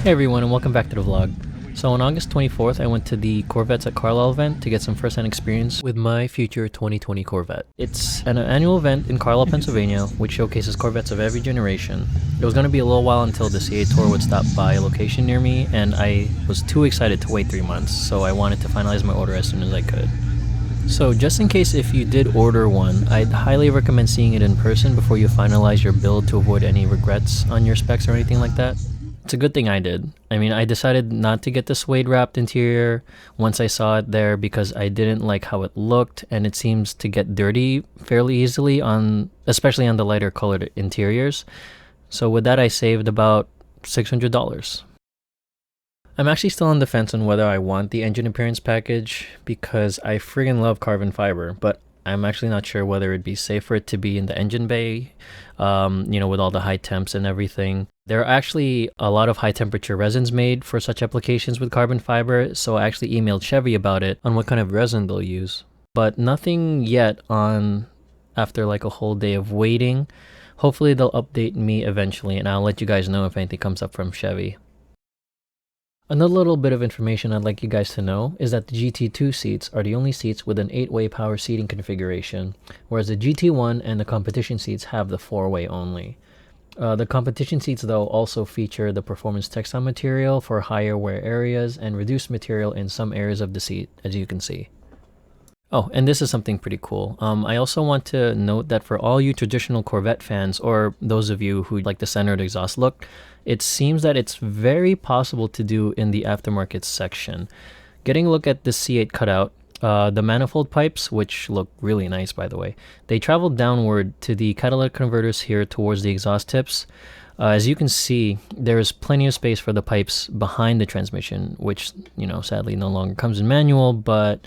Hey everyone, and welcome back to the vlog. So on August 24th, I went to the Corvettes at Carlisle event to get some first-hand experience with my future 2020 Corvette. It's an annual event in Carlisle, Pennsylvania, which showcases Corvettes of every generation. It was going to be a little while until the CA Tour would stop by a location near me, and I was too excited to wait 3 months, so I wanted to finalize my order as soon as I could. So just in case if you did order one, I'd highly recommend seeing it in person before you finalize your build to avoid any regrets on your specs or anything like that. It's a good thing I did. I mean, I decided not to get the suede wrapped interior once I saw it there because I didn't like how it looked, and it seems to get dirty fairly easily especially on the lighter colored interiors. So with that, I saved about $600. I'm actually still on the fence on whether I want the engine appearance package because I friggin' love carbon fiber, but I'm actually not sure whether it'd be safe for it to be in the engine bay, with all the high temps and everything. There are actually a lot of high temperature resins made for such applications with carbon fiber, so I actually emailed Chevy about it on what kind of resin they'll use. But nothing yet after like a whole day of waiting. Hopefully they'll update me eventually, and I'll let you guys know if anything comes up from Chevy. Another little bit of information I'd like you guys to know is that the GT2 seats are the only seats with an 8-way power seating configuration, whereas the GT1 and the competition seats have the 4-way only. The competition seats though also feature the performance textile material for higher wear areas and reduced material in some areas of the seat, as you can see. Oh, and this is something pretty cool. I also want to note that for all you traditional Corvette fans, or those of you who like the centered exhaust look, it seems that it's very possible to do in the aftermarket section. Getting a look at the C8 cutout, the manifold pipes, which look really nice by the way, they travel downward to the catalytic converters here towards the exhaust tips. As you can see, there's plenty of space for the pipes behind the transmission, which, sadly no longer comes in manual, but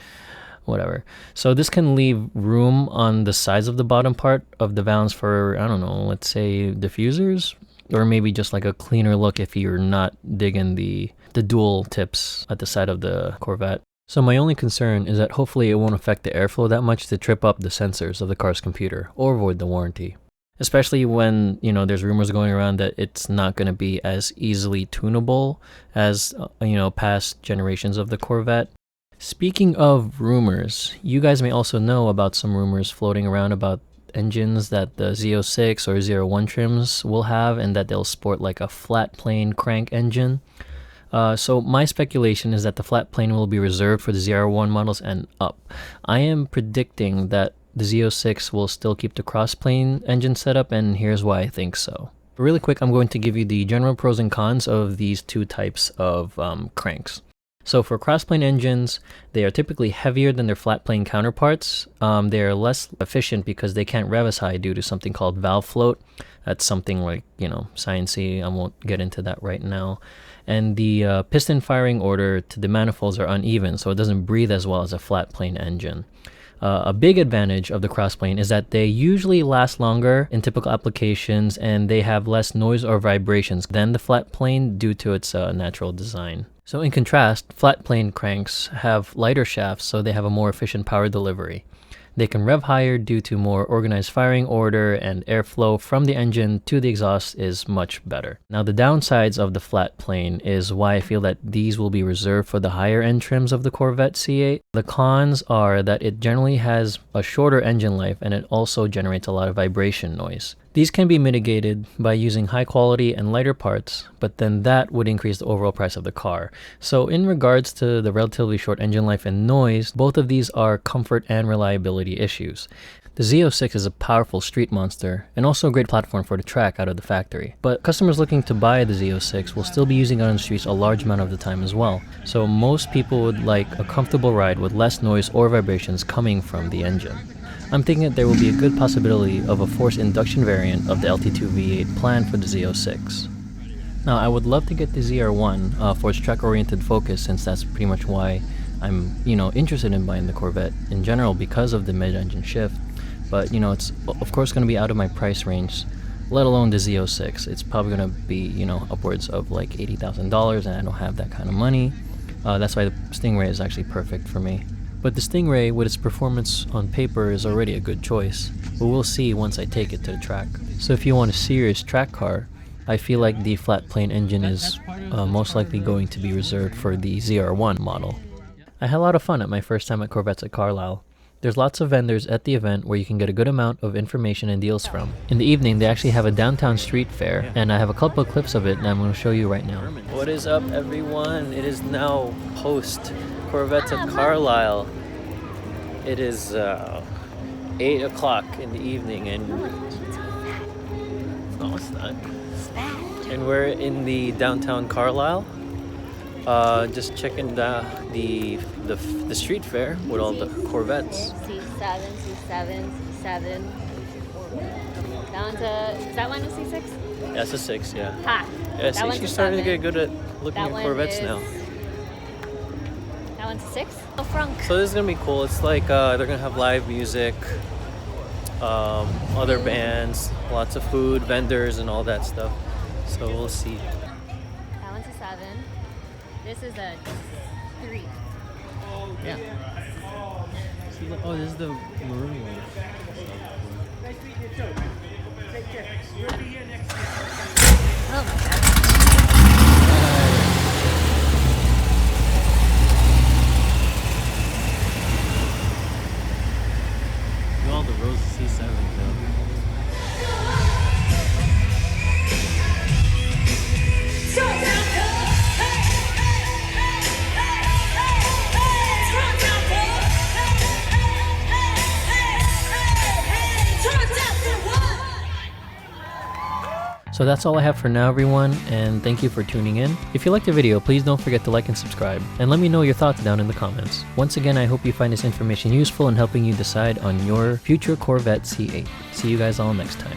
whatever. So this can leave room on the sides of the bottom part of the valves for, I don't know, let's say diffusers, or maybe just like a cleaner look if you're not digging the dual tips at the side of the Corvette. So my only concern is that hopefully it won't affect the airflow that much to trip up the sensors of the car's computer or avoid the warranty. Especially when, there's rumors going around that it's not going to be as easily tunable as, past generations of the Corvette. Speaking of rumors, you guys may also know about some rumors floating around about engines that the Z06 or 01 trims will have, and that they'll sport like a flat plane crank engine. So my speculation is that the flat plane will be reserved for the Z01 models and up. I am predicting that the Z06 will still keep the cross plane engine setup, and here's why I think so. Really quick, I'm going to give you the general pros and cons of these two types of cranks. So for crossplane engines, they are typically heavier than their flat plane counterparts. They are less efficient because they can't rev as high due to something called valve float. That's something like, science-y. I won't get into that right now. And the piston firing order to the manifolds are uneven, so it doesn't breathe as well as a flat plane engine. A big advantage of the crossplane is that they usually last longer in typical applications, and they have less noise or vibrations than the flat plane due to its natural design. So in contrast, flat plane cranks have lighter shafts, so they have a more efficient power delivery. They can rev higher due to more organized firing order, and airflow from the engine to the exhaust is much better. Now the downsides of the flat plane is why I feel that these will be reserved for the higher end trims of the Corvette C8. The cons are that it generally has a shorter engine life, and it also generates a lot of vibration noise. These can be mitigated by using high quality and lighter parts, but then that would increase the overall price of the car. So in regards to the relatively short engine life and noise, both of these are comfort and reliability issues. The Z06 is a powerful street monster and also a great platform for the track out of the factory. But customers looking to buy the Z06 will still be using it on the streets a large amount of the time as well. So most people would like a comfortable ride with less noise or vibrations coming from the engine. I'm thinking that there will be a good possibility of a forced induction variant of the LT2 V8 planned for the Z06. Now, I would love to get the ZR1 for its track-oriented focus, since that's pretty much why I'm, interested in buying the Corvette in general, because of the mid-engine shift. But, it's of course going to be out of my price range, let alone the Z06. It's probably going to be, upwards of like $80,000, and I don't have that kind of money. That's why the Stingray is actually perfect for me. But the Stingray, with its performance on paper, is already a good choice, but we'll see once I take it to the track. So if you want a serious track car, I feel like the flat plane engine is most likely going to be reserved for the ZR1 model. I had a lot of fun at my first time at Corvettes at Carlisle. There's lots of vendors at the event where you can get a good amount of information and deals from. In the evening, they actually have a downtown street fair, and I have a couple of clips of it, and I'm going to show you right now. What is up, everyone? It is now post Corvettes at Carlisle. It is 8 o'clock in the evening, and no, it's not. And we're in the downtown Carlisle, just checking the street fair with all the Corvettes. C7, C7, C7. Down to, is that one a C6? That's a 6, yeah. Ha! Yeah, see, she's starting to get good at looking at Corvettes now. That one's a 6? Oh, Frank. So this is gonna be cool. It's like they're gonna have live music, other bands, lots of food, vendors, and all that stuff. So we'll see. That one's a 7. This is a 3. Yeah. Oh, this is the maroon one. Oh my god. All the Rose C7s though. So that's all I have for now, everyone, and thank you for tuning in. If you liked the video, please don't forget to like and subscribe, and let me know your thoughts down in the comments. Once again, I hope you find this information useful in helping you decide on your future Corvette C8. See you guys all next time.